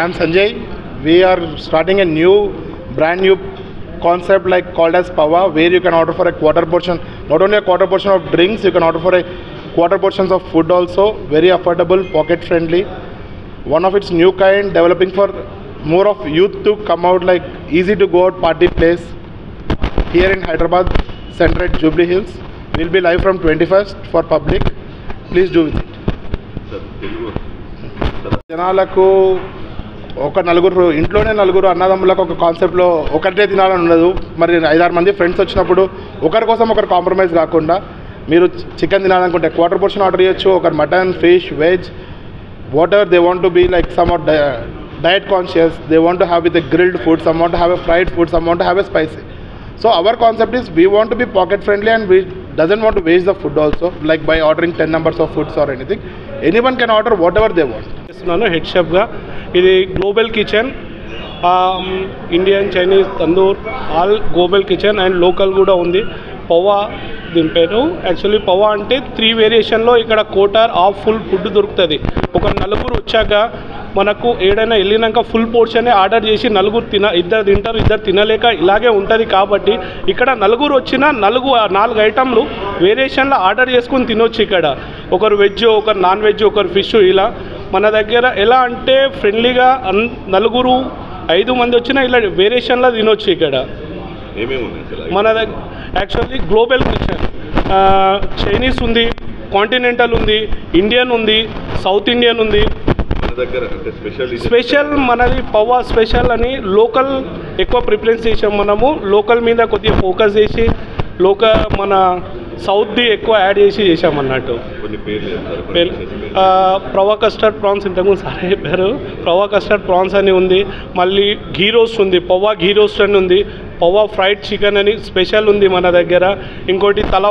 am Sanjay. We are starting a brand new concept called as Pawa, where you can order for a quarter portion, not only a quarter portion of drinks, you can order for a quarter portions of food also, very affordable, pocket friendly. One of its new kind, developing for more of youth to come out, easy to go out party place here in Hyderabad Center at Jubilee Hills. We'll be live from 21st for public. Please do visit. జనాలకు ఒక నలుగురు ఇంట్లోనే నలుగురు అన్నదమ్ములకు ఒక కాన్సెప్ట్లో ఒకటే తినాలని ఉండదు. మరి 5-6 మంది ఫ్రెండ్స్ వచ్చినప్పుడు ఒకరి కోసం ఒకరు కాంప్రమైజ్ కాకుండా మీరు చికెన్ తినాలనుకుంటే క్వార్టర్ పోర్షన్ ఆర్డర్ చేయొచ్చు. ఒకరు mutton, fish, veg, whatever they want to be, some are diet conscious, they want to have with a grilled food, some want to have a fried food, some want to have a spicy. So our concept is we want to be pocket friendly and we doesn't want to waste the food also, by ordering 10 numbers of foods or anything. Anyone can order whatever they want. Head షెఫ్గా ఇది global kitchen, Indian, Chinese, tandoor, all global kitchen and local కూడా ఉంది. పవా దీని పేరు. Actually పవా అంటే 3 వేరియేషన్లో ఇక్కడ quarter of full food దొరుకుతుంది. ఒక నలుగురు వచ్చాక మనకు ఏడైనా వెళ్ళినాక ఫుల్ పోర్షనే ఆర్డర్ చేసి ఇద్దరు తింటారు, ఇద్దరు తినలేక ఇలాగే ఉంటుంది. కాబట్టి ఇక్కడ నలుగురు వచ్చిన 4 ఐటమ్లు వేరియేషన్లో ఆర్డర్ చేసుకుని తినొచ్చు. ఇక్కడ ఒకరు వెజ్, ఒకరు నాన్ వెజ్, ఒకరు ఫిష్. ఇలా మన దగ్గర ఎలా అంటే ఫ్రెండ్లీగా 5 మంది వచ్చినా ఇలా వేరియేషన్లో తినొచ్చు. ఇక్కడ మన దగ్గర యాక్చువల్లీ గ్లోబల్ కిచెన్, చైనీస్ ఉంది, కాంటినెంటల్ ఉంది, ఇండియన్ ఉంది, సౌత్ ఇండియన్ ఉంది. స్పెషల్ మనది పవా స్పెషల్ అని లోకల్ ఎక్కువ ప్రిఫరెన్స్ చేసాం. మనము లోకల్ మీద కొద్దిగా ఫోకస్ చేసి మన సౌత్ది ఎక్కువ యాడ్ చేసామన్నట్టు. ప్రవా కస్టర్డ్ ప్రాన్స్ ఇంతకుముందు సారే చెప్పారు. ప్రవా కస్టర్డ్ ప్రాన్స్ అని ఉంది. మళ్ళీ ఘీ రోస్ట్ ఉంది, పవా ఘీ రోస్ట్ అని ఉంది. పవా ఫ్రైడ్ చికెన్ అని స్పెషల్ ఉంది మన దగ్గర. ఇంకోటి తలా